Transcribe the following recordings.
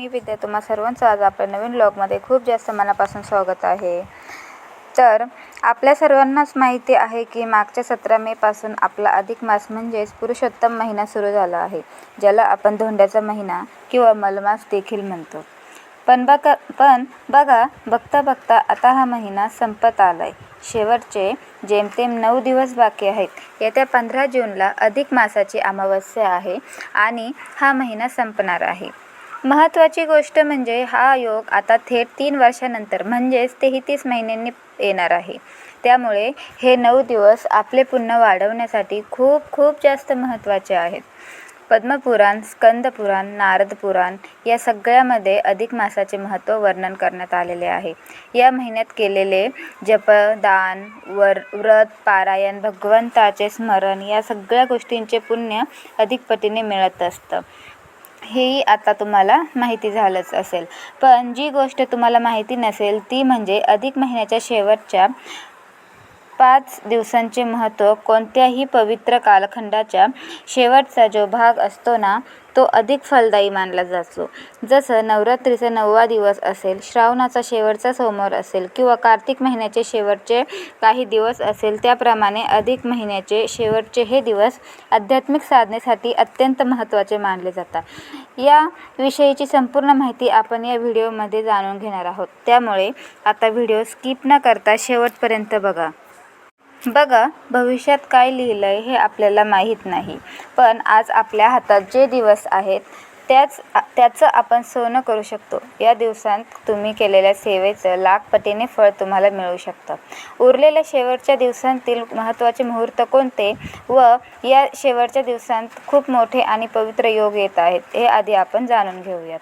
मी विद्या, तुम्हा सर्वांचं आज आपल्या नवीन व्लॉगमध्ये खूप जास्त मनापासून स्वागत आहे. तर आपल्या सर्वांनाच माहिती आहे की मागच्या 17 मे पासून आपला अधिक मास म्हणजेच पुरुषोत्तम महिना सुरू झाला आहे, ज्याला आपण धोंड्याचा महिना किंवा मलमास देखील म्हणतो. पण बघता बघता आता हा महिना संपत आलाय. शेवटचे जेमतेम 9 दिवस बाकी आहेत. येत्या 15 जूनला अधिक मासाची अमावस्या आहे आणि हा महिना संपणार आहे. महत्त्वाची गोष्ट म्हणजे हा योग आता थेट 3 वर्षानंतर म्हणजेच 33 महिन्यांनी येणार आहे. त्यामुळे हे 9 दिवस आपले पुण्य वाढवण्यासाठी खूप खूप जास्त महत्त्वाचे आहेत. पद्मपुराण, स्कंदपुराण, नारद पुराण या सगळ्यामध्ये अधिक मासाचे महत्त्व वर्णन करण्यात आलेले आहे. या महिन्यात केलेले जप, दान, व्रत, पारायण, भगवंताचे स्मरण या सगळ्या गोष्टींचे पुण्य अधिक पटीने मिळत असतं. हेही आता तुम्हाला माहिती झालंच असेल. पण जी गोष्ट तुम्हाला माहिती नसेल ती म्हणजे अधिक महिन्याच्या शेवटच्या 5 दिवसांचे महत्त्व. कोणत्याही पवित्र कालखंडाच्या शेवटचा जो भाग असतो ना, तो अधिक फलदायी मानला जातो. जसं नवरात्रीचा 9वा दिवस असेल, श्रावणाचा शेवटचा सोमवार असेल किंवा कार्तिक महिन्याचे शेवटचे काही दिवस असेल, त्याप्रमाणे अधिक महिन्याचे शेवटचे हे दिवस आध्यात्मिक साधनेसाठी अत्यंत महत्त्वाचे मानले जातात. या विषयीची संपूर्ण माहिती आपण या व्हिडिओमध्ये जाणून घेणार आहोत. त्यामुळे आता व्हिडिओ स्किप न करता शेवटपर्यंत बघा. भविष्यात काय लिहिलंय हे आपल्याला माहीत नाही, पण आज आपल्या हातात जे दिवस आहेत त्याचं आपण सोनं करू शकतो. या दिवसांत तुम्ही केलेल्या सेवेचं लाख पटीने फळ तुम्हाला मिळू शकतं. उरलेल्या शेवटच्या दिवसांतील महत्त्वाचे मुहूर्त कोणते व या शेवटच्या दिवसांत खूप मोठे आणि पवित्र योग येत आहेत, हे आधी आपण जाणून घेऊयात.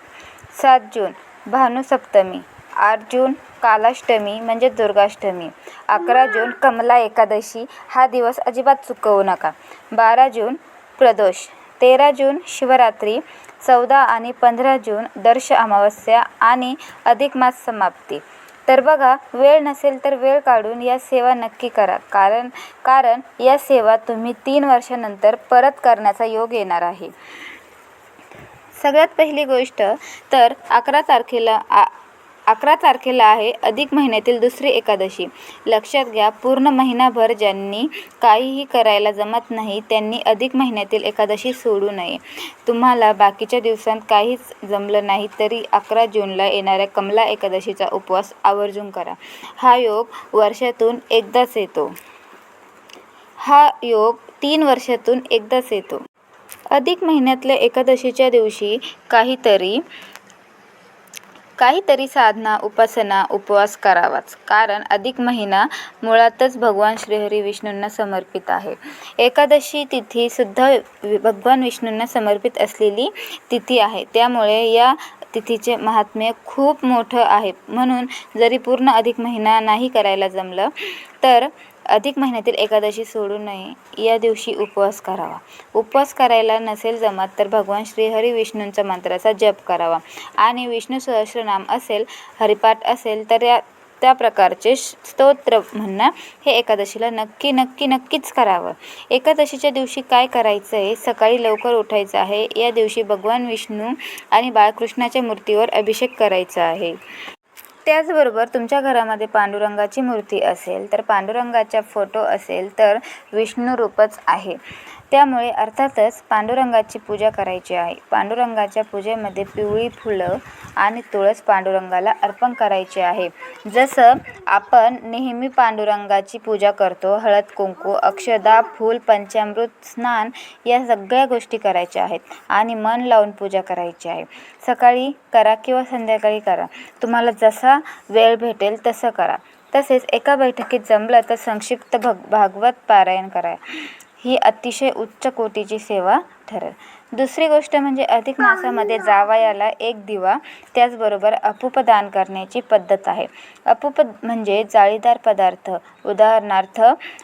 7 जून भानुसप्तमी, 8 जून कालाष्टमी म्हणजे दुर्गाष्टमी, 11 जून कमला एकादशी. हा दिवस अजिबात चुकवू नका. 12 जून प्रदोष, 13 जून शिवरात्री, 14 आणि 15 जून दर्श अमावस्या आणि अधिक मास समाप्ती. तर बघा, वेळ नसेल तर वेळ काढून या सेवा नक्की करा, कारण या सेवा तुम्ही 3 वर्षानंतर परत करण्याचा योग येणार आहे. सगळ्यात पहिली गोष्ट तर 11 तारखेला आहे अधिक महिन्यातील दुसरी एकादशी. लक्षात घ्या, पूर्ण महिनाभर ज्यांनी काहीही करायला जमत नाही त्यांनी अधिक महिन्यातील एकादशी सोडू नये. तुम्हाला बाकीच्या दिवसांत काहीच जमलं नाही तरी 11 जूनला येणाऱ्या कमला एकादशीचा उपवास आवर्जून करा. हा योग वर्षातून एकदाच येतो. हा योग 3 वर्षातून एकदाच येतो. अधिक महिन्यातल्या एकादशीच्या दिवशी काहीतरी साधना, उपासना, उपवास करावाच, कारण अधिक महिना मुळातच भगवान श्रीहरी विष्णूंना समर्पित आहे. एकादशी तिथी सुद्धा भगवान विष्णूंना समर्पित असलेली तिथी आहे. त्यामुळे या तिथीचे महात्म्य खूप मोठं आहे. म्हणून जरी पूर्ण अधिक महिना नाही करायला जमलं तर अधिक महिन्यातील एकादशी सोडू नये. या दिवशी उपवास करावा. उपवास करायला नसेल जमत तर भगवान श्रीहरी विष्णूंचा मंत्राचा जप करावा आणि विष्णू सहस्रनाम असेल, हरिपाठ असेल तर त्या प्रकारचे स्तोत्र म्हणणं हे एकादशीला नक्कीच करावं. एकादशीच्या दिवशी काय करायचं आहे? सकाळी लवकर उठायचं आहे. या दिवशी भगवान विष्णू आणि बाळकृष्णाच्या मूर्तीवर अभिषेक करायचा आहे. त्याचबरोबर तुमच्या घरामध्ये पांडुरंगाची मूर्ती असेल तर पांडुरंगाचा फोटो असेल तर विष्णू रूपच आहे. त्यामुळे अर्थातच पांडुरंगाची पूजा करायची आहे. पांडुरंगाच्या पूजेमध्ये पिवळी फुलं आणि तुळस पांडुरंगाला अर्पण करायचे आहे. जसं आपण नेहमी पांडुरंगाची पूजा करतो. हळद, कुंकू, अक्षदा, फूल, पंचामृत, स्नान या सगळ्या गोष्टी करायच्या आहेत आणि मन लावून पूजा करायची आहे. सकाळी करा किंवा संध्याकाळी करा, तुम्हाला जसा वेळ भेटेल तसं करा. तसेच एका बैठकीत जमलं तर संक्षिप्त भागवत पारायण करा. ही अतिशय उच्च कोटीची सेवा ठरेल. दुसरी गोष्ट म्हणजे अधिक मासामध्ये जावयाला 1 दिवा, त्याचबरोबर अपूप दान करण्याची पद्धत आहे. अपूप म्हणजे जाळीदार पदार्थ, उदाहरणार्थ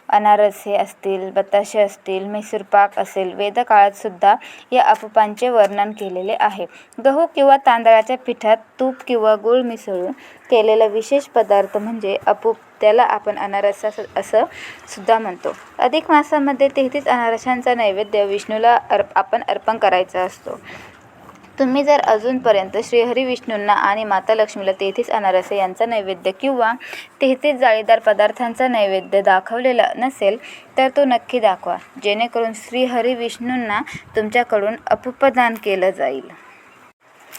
अनारसे असतील, बताशे असतील, म्हैसूर पाक असेल. वेदकाळात सुद्धा या अपूपांचे वर्णन केलेले आहे. गहू किंवा तांदळाच्या पिठात तूप किंवा गूळ मिसळून केलेला विशेष पदार्थ म्हणजे अपूप. त्याला आपण अनारसा असं सुद्धा म्हणतो. अधिक मासामध्ये 33 अनारशांचा नैवेद्य विष्णूला आपण अर्पण करायचा असतो. तुम्ही जर अजूनपर्यंत श्रीहरी विष्णूंना आणि माता लक्ष्मीला 33 अनारसे यांचा नैवेद्य किंवा 33 जाळीदार पदार्थांचा नैवेद्य दाखवलेला नसेल तर तो नक्की दाखवा, जेणेकरून श्रीहरी विष्णूंना तुमच्याकडून अपुपदान केलं जाईल.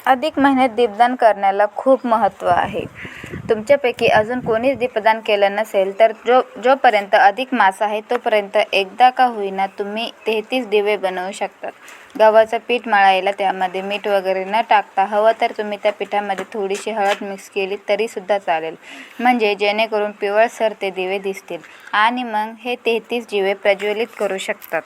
अधिक महिन्यात दीपदान करण्याला खूप महत्त्व आहे. तुमच्यापैकी अजून कोणीच दीपदान केलं नसेल तर जोपर्यंत अधिक मास आहे तोपर्यंत एकदा का होईना तुम्ही 33 दिवे बनवू शकतात. गव्हाचं पीठ मळायला त्यामध्ये मीठ वगैरे न टाकता हवं तर तुम्ही त्या पिठामध्ये थोडीशी हळद मिक्स केली तरीसुद्धा चालेल, म्हणजे जेणेकरून पिवळसर ते दिवे दिसतील आणि मग हे 33 दिवे प्रज्वलित करू शकतात.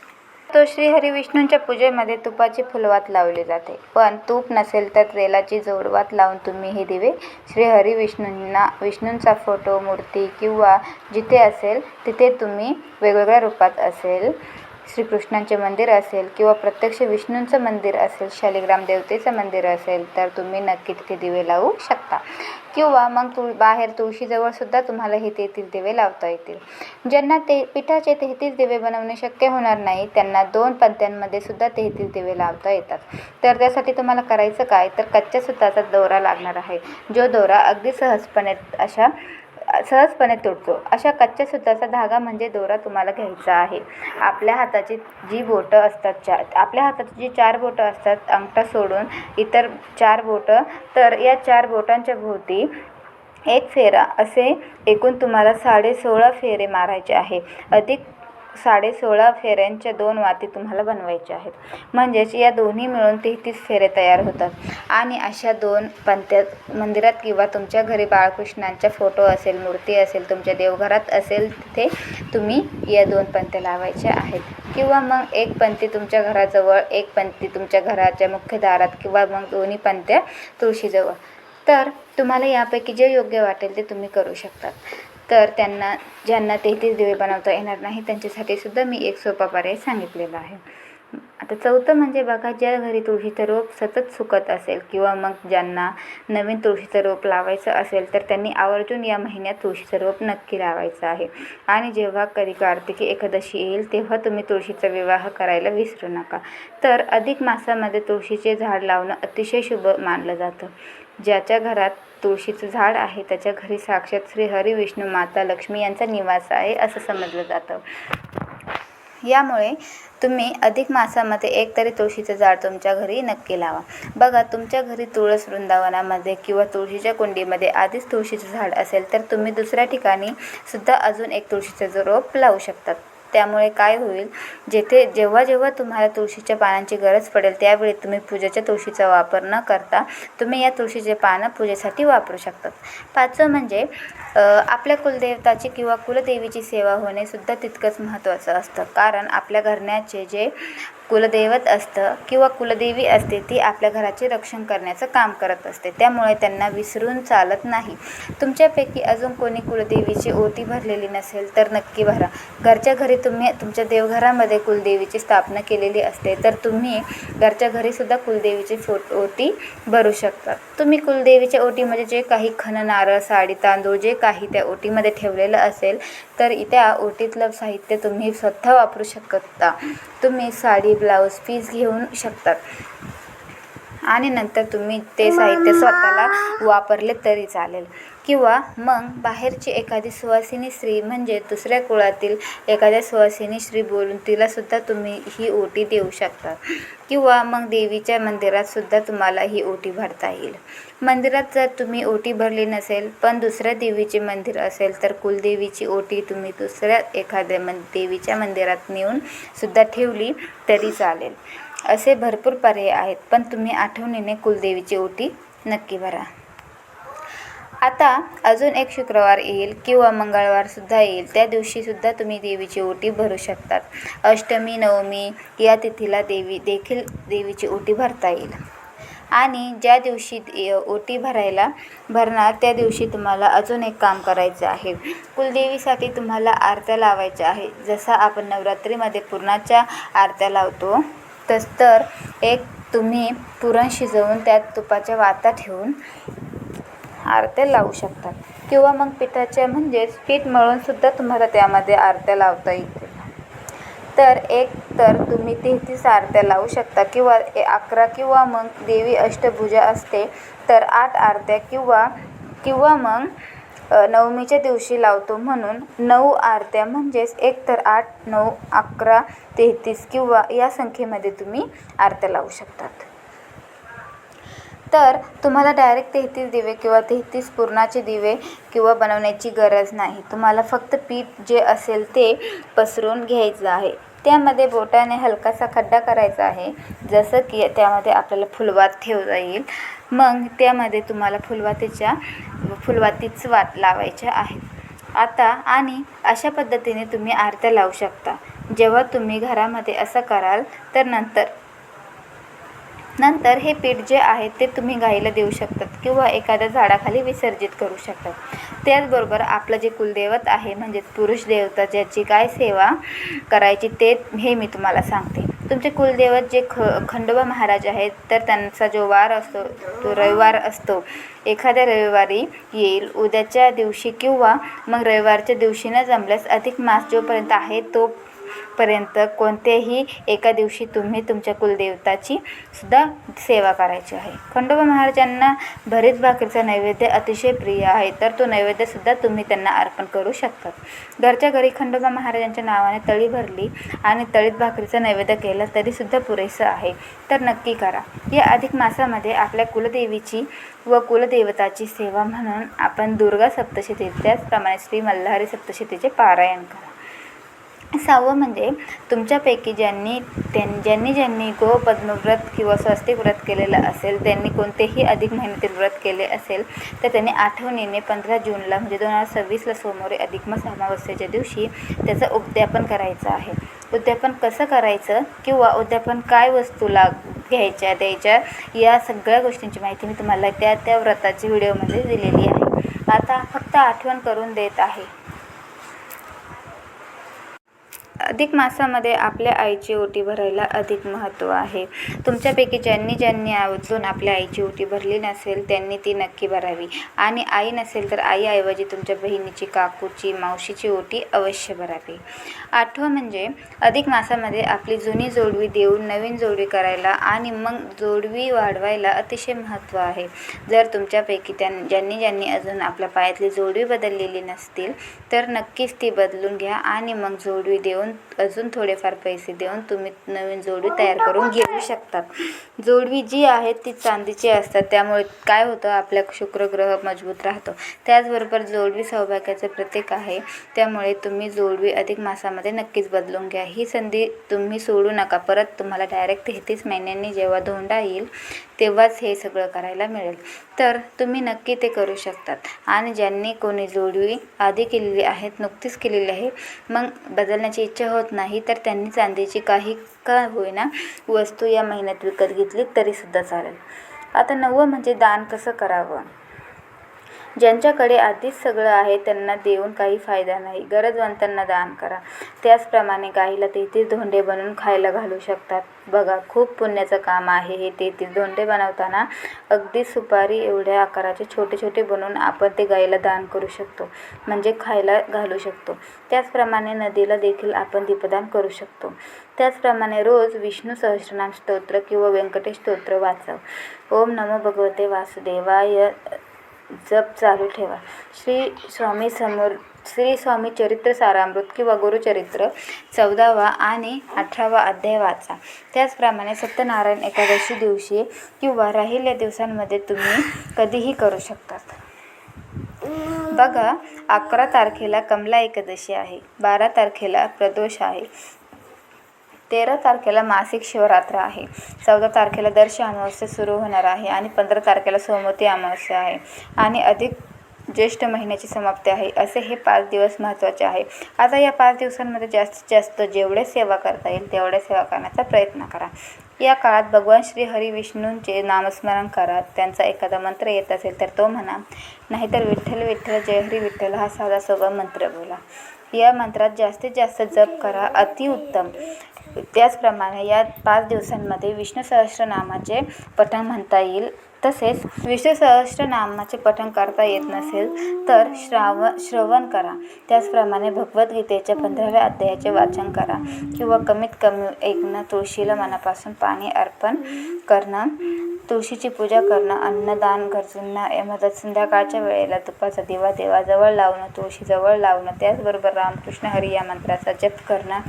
तो श्रीहरी विष्णूंच्या पूजेमध्ये तुपाची फुलवात लावली जाते, पण तूप नसेल तर तेलाची जोडवात लावून तुम्ही हे दिवे श्रीहरी विष्णूंचा फोटो, मूर्ती किंवा जिथे असेल तिथे तुम्ही वेगवेगळ्या रूपात असेल, श्रीकृष्णांचे मंदिर असेल किंवा प्रत्यक्ष विष्णूंचं मंदिर असेल, शालिग्राम देवतेचं मंदिर असेल तर तुम्ही नक्की तिथे दिवे लावू शकता. किंवा मग बाहेर तुळशीजवळसुद्धा तुम्हाला हे 33 दिवे लावता येतील. ज्यांना पिठाचे 33 दिवे बनवणे शक्य होणार नाही त्यांना 2 पणत्यांमध्ये सुद्धा 33 दिवे लावता येतात. तर त्यासाठी तुम्हाला करायचं काय, तर कच्च्या सुताचा दोरा लागणार आहे, जो दोरा अगदी सहजपणे तुटतो. अशा कच्च्या सुताचा धागा म्हणजे दोरा तुम्हाला घ्यायचा आहे. आपल्या हाताची जी बोटं असतात, आपल्या हाताची जी 4 बोटं असतात अंगठा सोडून इतर 4 बोटं, तर या 4 बोटांच्या भोवती एक फेरा असे एकूण तुम्हाला 16.5 फेरे मारायचे आहे. अधिक 16.5 फेऱ्यांच्या 2 वाती तुम्हाला बनवायच्या आहेत, म्हणजेच या दोन्ही मिळून 33 फेरे तयार होतात. आणि अशा 2 पंत्यात मंदिरात किंवा तुमच्या घरी बाळकृष्णांचा फोटो असेल, मूर्ती असेल, तुमच्या देवघरात असेल तिथे तुम्ही या 2 पंत्या लावायच्या आहेत. किंवा मग एक पंक्ती तुमच्या घराजवळ, एक पंक्ती तुमच्या घराच्या मुख्य दारात किंवा मग दोन्ही पंत्या तुळशीजवळ. तर तुम्हाला यापैकी जे योग्य वाटेल ते तुम्ही करू शकतात. तर ज्यांना 33 दिवे बनवता येणार नाही त्यांच्यासाठी सुद्धा मी एक सोपा पर्याय सांगितलेला आहे. आता 4थं म्हणजे बघा, ज्या घरी तुळशीचं रोप सतत सुकत असेल किंवा मग ज्यांना नवीन तुळशीचं रोप लावायचं असेल तर त्यांनी आवर्जून या महिन्यात तुळशीचं रोप नक्की लावायचं आहे. आणि जेव्हा कधी कार्तिकी एकादशी येईल तेव्हा तुम्ही तुळशीचा विवाह करायला विसरू नका. तर अधिक मासामध्ये तुळशीचे झाड लावणं अतिशय शुभ मानलं जातं. ज्याच्या घरात तुळशीचं झाड आहे त्याच्या घरी साक्षात श्रीहरी विष्णू, माता लक्ष्मी यांचा निवास आहे असं समजलं जातं. यामुळे तुम्ही अधिक मासामध्ये एक तरी तुळशीचं झाड तुमच्या घरी नक्की लावा. बघा, तुमच्या घरी तुळस वृंदावनामध्ये किंवा तुळशीच्या कुंडीमध्ये आधीच तुळशीचं झाड असेल तर तुम्ही दुसऱ्या ठिकाणी सुद्धा अजून एक तुळशीचं रोप लावू शकतात. त्यामुळे काय होईल, जेव्हा तुम्हाला तुळशीच्या पानांची गरज पडेल त्यावेळी तुम्ही पूजेच्या तुळशीचा वापर न करता तुम्ही या तुळशीचे पानं पूजेसाठी वापरू शकतात. 5वं म्हणजे आपल्या कुलदेवताची किंवा कुलदेवीची सेवा होणे सुद्धा तितकंच महत्त्वाचं असतं. कारण आपल्या घराण्याचे जे कुलदैवत असतं किंवा कुलदेवी असते ती आपल्या घराचे रक्षण करण्याचं काम करत असते, त्यामुळे त्यांना विसरून चालत नाही. तुमच्यापैकी अजून कोणी कुलदेवीची ओटी भरलेली नसेल तर नक्की भरा. घरच्या घरी तुम्ही तुमच्या देवघरामध्ये कुलदेवीची स्थापना केलेली असते तर तुम्ही घरच्या घरीसुद्धा कुलदेवीची ओटी भरू शकता. तुम्ही कुलदेवीच्या ओटीमध्ये जे काही खण, नारळ, साडी, तांदूळ जे काही त्या ओटीमध्ये ठेवलेलं असेल तर त्या ओटीतलं साहित्य तुम्ही स्वतः वापरू शकता. तुम्ही साडी, ब्लाऊज पीस घेऊन शकतात आणि नंतर तुम्ही ते साहित्य स्वतःला वापरले तरी चालेल. किंवा मग बाहेरची एखादी सुवासिनी स्त्री म्हणजे दुसऱ्या कुळातील एखाद्या सुवासिनी स्त्री बोलून तिलासुद्धा तुम्ही ही ओटी देऊ शकता. किंवा मग देवीच्या मंदिरात सुद्धा तुम्हाला ही ओटी भरता येईल. मंदिरात जर तुम्ही ओटी भरली नसेल पण दुसऱ्या देवीचे मंदिर असेल तर कुलदेवीची ओटी तुम्ही दुसऱ्या एखाद्या देवीच्या मंदिरात नेऊन सुद्धा ठेवली तरी चालेल. असे भरपूर पर्याय आहेत, पण तुम्ही आठवणीने कुलदेवीची ओटी नक्की भरा. आता अजून एक शुक्रवार येईल किंवा मंगळवारसुद्धा येईल, त्या दिवशीसुद्धा तुम्ही देवीची ओटी भरू शकतात. अष्टमी, नवमी या तिथीला देखील देवीची ओटी भरता येईल. आणि ज्या दिवशी ओटी भरणार त्या दिवशी तुम्हाला अजून एक काम करायचं आहे. कुलदेवीसाठी तुम्हाला आरत्या लावायच्या आहे. जसा आपण नवरात्रीमध्ये पुरणाच्या आरत्या लावतो तर एक तुम्ही पुरण शिजवून त्यात तुपाच्या वाता ठेवून आरत्या लावू शकतात. किंवा मग पिठाच्या म्हणजेच पीठ मळून सुद्धा तुम्हाला त्यामध्ये आरत्या लावता येतील. तर एक तर तुम्ही 33 आरत्या लावू शकता किंवा 11 किंवा मग देवी अष्टभुजा असते तर 8 आरत्या किंवा मग नवमीच्या दिवशी लावतो म्हणून 9 आरत्या म्हणजेच 1 तर 8, 9, 11, 33 किंवा या संख्येमध्ये तुम्ही आरत्या लावू शकतात. तर तुम्हाला डायरेक्ट 33 दिवे किंवा 33 पुरणाचे दिवे किंवा बनवण्याची गरज नाही. तुम्हाला फक्त पीठ जे असेल ते पसरून घ्यायचं आहे. त्यामध्ये बोटाने हलकासा खड्डा करायचा आहे, जसं की त्यामध्ये आपल्याला फुलवात ठेवता येईल. मग त्यामध्ये तुम्हाला फुलवातीच वात लावायच्या आहेत. आता आणि अशा पद्धतीने तुम्ही आरत्या लावू शकता. जेव्हा तुम्ही घरामध्ये असं कराल तर नंतर हे पीठ जे आहे ते तुम्ही गाईला देऊ शकतात किंवा एखाद्या झाडाखाली विसर्जित करू शकतात. त्याचबरोबर आपलं जे कुलदैवत आहे म्हणजे पुरुष देवता ज्याची काय सेवा करायची हे मी तुम्हाला सांगते. तुमचे कुलदैवत जे खंडोबा महाराज आहेत तर त्यांचा जो वार असतो तो रविवार असतो. एखाद्या रविवारी येईल, उद्याच्या दिवशी किंवा मग रविवारच्या दिवशी न जमल्यास अधिक मास जोपर्यंत आहे तोपर्यंत कोणत्याही एका दिवशी तुम्ही तुमच्या कुलदेवताची सुद्धा सेवा करायची आहे. खंडोबा महाराजांना भरीत भाकरीचा नैवेद्य अतिशय प्रिय आहे तर तो नैवेद्यसुद्धा तुम्ही त्यांना अर्पण करू शकतात. घरच्या घरी खंडोबा महाराजांच्या नावाने तळी भरली आणि तळीत भाकरीचा नैवेद्य केला तरीसुद्धा पुरेसं आहे. तर नक्की करा. या अधिक मासामध्ये आपल्या कुलदेवीची व कुलदेवताची सेवा म्हणून आपण दुर्गा सप्तशती त्याचप्रमाणे श्री मल्हारी सप्तशतीचे पारायण करा. 6वं म्हणजे तुमच्यापैकी ज्यांनी गोपद्मव्रत किंवा स्वस्तिक व्रत केलेलं असेल, त्यांनी कोणतेही अधिक महिन्यातील व्रत केले असेल तर त्यांनी आठवणीने 15 जूनला म्हणजे 2026ला सोमवारी अधिक मास अमावस्येच्या दिवशी त्याचं उद्यापन करायचं आहे. उद्यापन कसं करायचं किंवा उद्यापन काय वस्तू द्यायच्या या सगळ्या गोष्टींची माहिती मी तुम्हाला त्या व्रताच्या व्हिडिओमध्ये दिलेली आहे. आता फक्त आठवण करून देत आहे. अधिक मासामध्ये आपल्या आईची ओटी भरायला अधिक महत्त्व आहे. तुमच्यापैकी ज्यांनी अजून आपल्या आईची ओटी भरली नसेल त्यांनी ती नक्की भरावी. आणि आई नसेल तर आईऐवजी तुमच्या बहिणीची, काकूची, मावशीची ओटी अवश्य भरावी. 8वं म्हणजे अधिक मासामध्ये आपली जुनी जोडवी देऊन नवीन जोडवी करायला आणि मग जोडवी वाढवायला अतिशय महत्त्व आहे. जर तुमच्यापैकी ज्यांनी अजून आपल्या पायातली जोडवी बदललेली नसतील तर नक्कीच ती बदलून घ्या आणि मग जोडवी देऊन अजून थोडेफार पैसे देऊन तुम्ही नवीन जोडवी तयार करून घेऊ शकतात. जोडवी जी आहे ती चांदीची असतात, त्यामुळे काय होतं आपल्या शुक्र ग्रह मजबूत राहतो. त्याचबरोबर जोडवी सौभाग्याचे प्रतीक आहे, त्यामुळे तुम्ही जोडवी अधिक मासामध्ये नक्कीच बदलून घ्या. ही संधी तुम्ही सोडू नका. परत तुम्हाला डायरेक्ट 33 महिन्यांनी जेव्हा धोंडा येईल तेव्हाच हे सगळं करायला मिळेल. तर तुम्ही नक्की ते करू शकतात. आणि ज्यांनी कोणी जोडवी आधी केलेली आहेत, नुकतीच केलेली आहे, मग बदलण्याची इच्छा होत नाही तर त्यांनी चांदीची काही का होईना वस्तू या महिन्यात विकत घेतली तरीसुद्धा चालेल. आता 9वं म्हणजे दान कसं करावं. ज्यांच्याकडे आधीच सगळं आहे त्यांना देऊन काही फायदा नाही. गरजवंतांना दान करा. त्याचप्रमाणे गाईला 33 धोंडे बनवून खायला घालू शकतात. बघा, खूप पुण्याचं काम आहे हे. 33 धोंडे बनवताना अगदी सुपारी एवढ्या आकाराचे छोटे छोटे बनवून आपण ते गाईला दान करू शकतो, म्हणजे खायला घालू शकतो. त्याचप्रमाणे नदीला देखील आपण दीपदान करू शकतो. त्याचप्रमाणे रोज विष्णू सहस्रनाम स्तोत्र किंवा व्यंकटेश स्तोत्र वाचाव. ओम नमो भगवते वासुदेवाय जप चालू ठेवा. श्री स्वामी चरित्र सारामृत किंवा गुरुचरित्र 14वा आणि 18वा अध्याय वाचा. त्याचप्रमाणे सत्यनारायण एकादशी दिवशी किंवा राहिलेल्या दिवसांमध्ये तुम्ही कधीही करू शकतात. बघा, 11 तारखेला कमला एकादशी आहे, 12 तारखेला प्रदोष आहे, 13 तारखेला मासिक शिवरात्र आहे, 14 तारखेला दर्श अमावस्या सुरू होणार आहे आणि 15 तारखेला सोमवती अमावस्या आहे आणि अधिक ज्येष्ठ महिन्याची समाप्ती आहे. असे हे 5 दिवस महत्त्वाचे आहे. आता या 5 दिवसांमध्ये जास्तीत जास्त जेवढे सेवा करता येईल तेवढे सेवा करण्याचा प्रयत्न करा. या काळात भगवान श्री हरी विष्णूंचे नामस्मरण करा. त्यांचा एखादा मंत्र येत असेल तर तो म्हणा, नाहीतर विठ्ठल विठ्ठल जय हरी विठ्ठल हा साधा सोपा मंत्र बोला. या मंत्रात जास्तीत जास्त जप करा, अतिउत्तम. त्याचप्रमाणे या 5 दिवसांमध्ये विष्णू सहस्रनामाचे पठण म्हणता येईल तसेच विष्णू सहस्त्रनामाचे पठण करता येत नसेल तर श्रवण करा. त्याचप्रमाणे भगवद्गीतेच्या 15व्या अध्यायाचे वाचन करा किंवा कमीत कमी ऐकणं, तुळशीला मनापासून पाणी अर्पण करणं, तुळशीची पूजा करणं, अन्नदान, गरजूंना मदत, संध्याकाळच्या वेळेला तुपाचा दिवा देवाजवळ लावणं, तुळशीजवळ लावणं, त्याचबरोबर रामकृष्ण हरी या मंत्राचा जप करणं,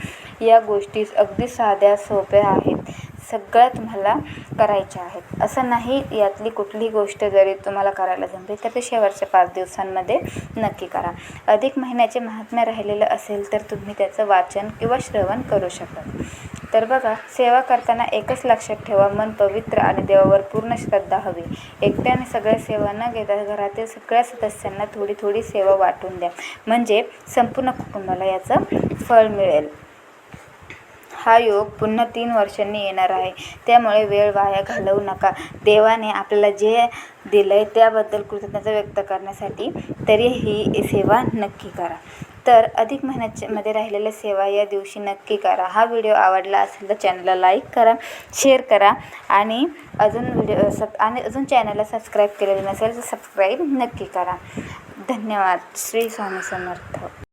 या गोष्टी अगदी साध्या सोप्या आहेत. सगळ्या तुम्हाला करायच्या आहेत. असं नाही यातली कुठली गोष्ट जरी तुम्हाला करायला जमली तर ते शेवटच्या 5 दिवसांमध्ये नक्की करा. अधिक महिन्याचे महात्म्य राहिलेलं असेल तर तुम्ही त्याचं वाचन किंवा श्रवण करू शकता. तर बघा, सेवा करताना एकच लक्षात ठेवा, मन पवित्र आणि देवावर पूर्ण श्रद्धा हवी. एकट्याने सगळ्या सेवा न घेता घरातील सगळ्या सदस्यांना थोडी थोडी सेवा वाटून द्या, म्हणजे संपूर्ण कुटुंबाला याचं फळ मिळेल. हा योग पुन्हा 3 वर्षांनी येणार आहे, त्यामुळे वेळ वाया घालवू नका. देवाने आपल्याला जे दिलंय त्याबद्दल कृतज्ञता व्यक्त करण्यासाठी तरी ही सेवा नक्की करा. तर अधिक महिन्यामध्ये राहिलेल्या सेवा या दिवशी नक्की करा. हा व्हिडिओ आवडला असेल तर चॅनलला लाईक करा, शेअर करा आणि अजून चॅनलला सबस्क्राईब केलेलं नसेल तर सबस्क्राईब नक्की करा. धन्यवाद. श्री स्वामी समर्थ.